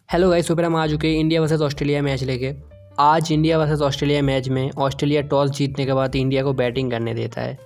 Hello guys, super हम आ चुके हैं इंडिया वर्सेस ऑस्ट्रेलिया मैच लेके। आज इंडिया वर्सेस ऑस्ट्रेलिया मैच में ऑस्ट्रेलिया टॉस जीतने के बाद इंडिया को बैटिंग करने देता है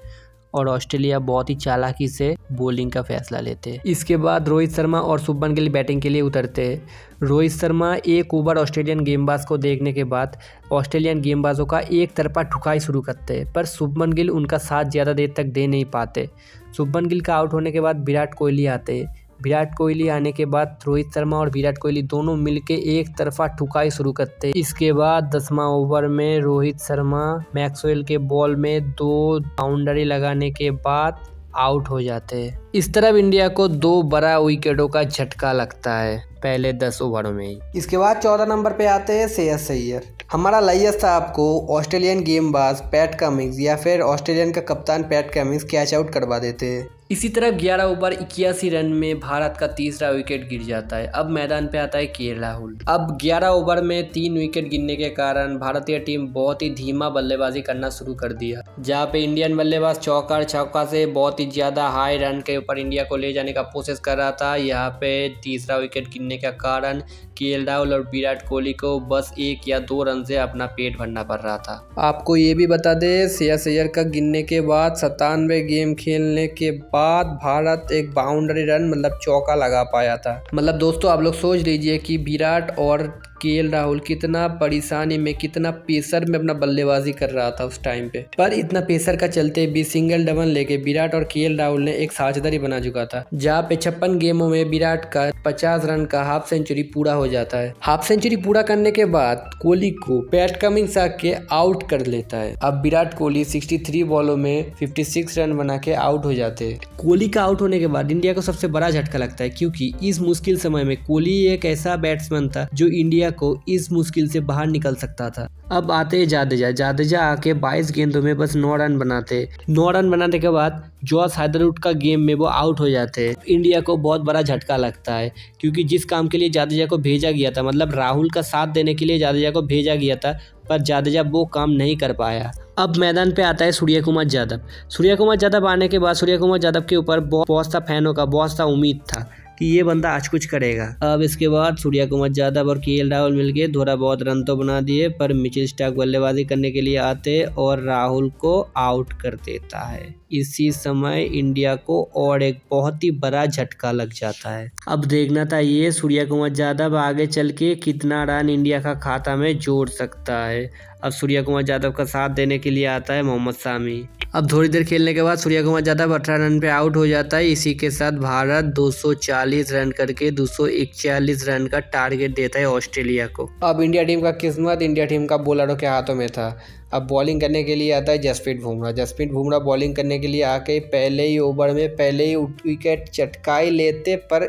और ऑस्ट्रेलिया बहुत ही चालाकी से बॉलिंग का फैसला लेते हैं। इसके बाद रोहित शर्मा और शुभमन गिल बैटिंग के लिए उतरते हैं। रोहित शर्मा एक ओवर ऑस्ट्रेलियन गेंदबाज को देखने के बाद ऑस्ट्रेलियन गेंदबाजों का एक तरफा ठुकाई शुरू करते हैं, पर शुभमन गिल उनका साथ ज़्यादा देर तक दे नहीं पाते। शुभमन गिल का आउट होने के बाद विराट कोहली आते हैं। विराट कोहली आने के बाद रोहित शर्मा और विराट कोहली दोनों मिलके एक तरफा ठुकाई शुरू करते हैं। इसके बाद 10वां ओवर में रोहित शर्मा मैक्सवेल के बॉल में 2 बाउंड्री लगाने के बाद आउट हो जाते हैं। इस तरफ इंडिया को 2 बड़ा विकेटों का झटका लगता है पहले 10 ओवरों में ही। इसके बाद 14 नंबर पे आते हैं श्रेयस अय्यर। हमारा लाइएस्ट था आपको ऑस्ट्रेलियन गेंदबाज पैट कमिंस या फिर ऑस्ट्रेलियन का कप्तान पैट कमिंस कैच आउट करवा देते हैं। इसी तरफ 11 ओवर 81 रन में भारत का तीसरा विकेट गिर जाता है। अब मैदान पे आता है के राहुल। अब 11 ओवर में 3 विकेट गिरने के कारण भारतीय टीम बहुत ही धीमा बल्लेबाजी करना शुरू कर दिया, जहाँ पे इंडियन बल्लेबाज चौका छक्का से बहुत ही ज्यादा हाई रन के ऊपर इंडिया को ले जाने का कोशिश कर रहा था। यहाँ पे तीसरा विकेट गिरने के कारण के राहुल और विराट कोहली को बस 1 या 2 रन से अपना पेट भरना पड़ रहा था। आपको ये भी बता दें, श्रेयस अय्यर का गिरने के बाद 97 गेम खेलने के बाद भारत एक बाउंड्री रन मतलब चौका लगा पाया था। मतलब दोस्तों आप लोग सोच लीजिए कि विराट और के राहुल कितना परेशानी में, कितना प्रेशर में अपना बल्लेबाजी कर रहा था उस टाइम पे। पर इतना प्रेशर का चलते भी सिंगल डबल लेके विराट और के राहुल ने एक साझेदारी बना चुका था, जहाँ पे 56 गेमों में विराट का 50 रन का हाफ सेंचुरी पूरा हो जाता है। हाफ सेंचुरी पूरा करने के बाद कोहली को पैट कमिंस आके आउट कर लेता है। अब विराट कोहली 63 बॉलों में 56 रन बना के आउट हो जाते हैं। कोहली का आउट होने के बाद इंडिया को सबसे बड़ा झटका लगता है, क्योंकि इस मुश्किल समय में कोहली एक ऐसा बैट्समैन था जो इंडिया को इस मुश्किल से बाहर निकल सकता था। अब आते हैं जाडेजा आके 22 गेंदों में बस 9 रन बनाते। 9 रन बनाने के बाद जॉस हैदरवुड का गेम में वो आउट हो जाते हैं। इंडिया को बहुत बड़ा झटका लगता है, क्योंकि जिस काम के लिए जाडेजा को भेजा गया था, मतलब राहुल का साथ देने के लिए जाडेजा को भेजा गया था, पर जाडेजा वो काम नहीं कर पाया। अब मैदान पे आता है सूर्य कुमार यादव आने के बाद सूर्य कुमार यादव के ऊपर बहुत सा फैनों का बहुत सा उम्मीद था कि ये बंदा आज कुछ करेगा। अब इसके बाद सूर्य कुमार यादव और के राहुल मिलके थोड़ा बहुत रन तो बना दिए, पर मिचेल स्टार्क बल्लेबाजी करने के लिए आते और राहुल को आउट कर देता है। इसी समय इंडिया को और एक बहुत ही बड़ा झटका लग जाता है। अब देखना था ये सूर्य कुमार यादव आगे चल के कितना रन इंडिया का खाता में जोड़ सकता है। अब सूर्य कुमार यादव का साथ देने के लिए आता है मोहम्मद शामी। अब थोड़ी देर खेलने के बाद सूर्य कुमार यादव 18 रन पे आउट हो जाता है। इसी के साथ भारत 240 रन करके 241 रन का टारगेट देता है ऑस्ट्रेलिया को। अब इंडिया टीम का किस्मत इंडिया टीम का बॉलरों के हाथों में था। अब बॉलिंग करने के लिए आता है जसप्रीत बुमराह बॉलिंग करने के लिए आके पहले ही ओवर में पहले ही विकेट चटकाई लेते, पर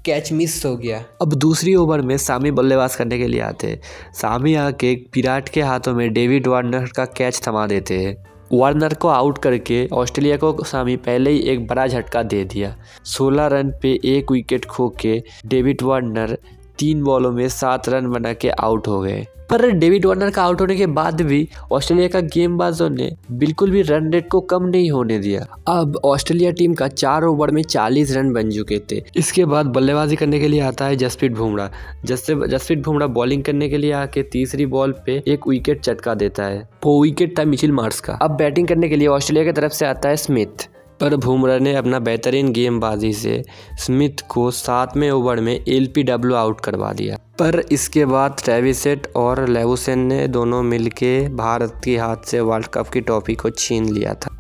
कैच मिस हो गया। अब दूसरी ओवर में शामी बल्लेबाज करने के लिए आते। शामी आके विराट के हाथों में डेविड वार्नर का कैच थमा देते हैं। वार्नर को आउट करके ऑस्ट्रेलिया को शामी पहले ही एक बड़ा झटका दे दिया। 16 रन पे 1 विकेट खो के डेविड वार्नर 3 बॉलों में 7 रन बना के आउट हो गए। पर डेविड वार्नर का आउट होने के बाद भी ऑस्ट्रेलिया का गेंदबाजों ने बिल्कुल भी रन रेट को कम नहीं होने दिया। अब ऑस्ट्रेलिया टीम का 4 ओवर में 40 रन बन चुके थे। इसके बाद बल्लेबाजी करने के लिए आता है जसप्रीत बुमराह बॉलिंग करने के लिए आके तीसरी बॉल पे 1 विकेट चटका देता है। वो विकेट था मिचेल मार्श का। अब बैटिंग करने के लिए ऑस्ट्रेलिया की तरफ से आता है स्मिथ, पर बुमराह ने अपना बेहतरीन गेंदबाजी से स्मिथ को 7वें ओवर में LPW आउट करवा दिया। पर इसके बाद ट्रेविस हेड और लेवुसेन ने दोनों मिलके भारत के हाथ से वर्ल्ड कप की ट्रॉफी को छीन लिया था।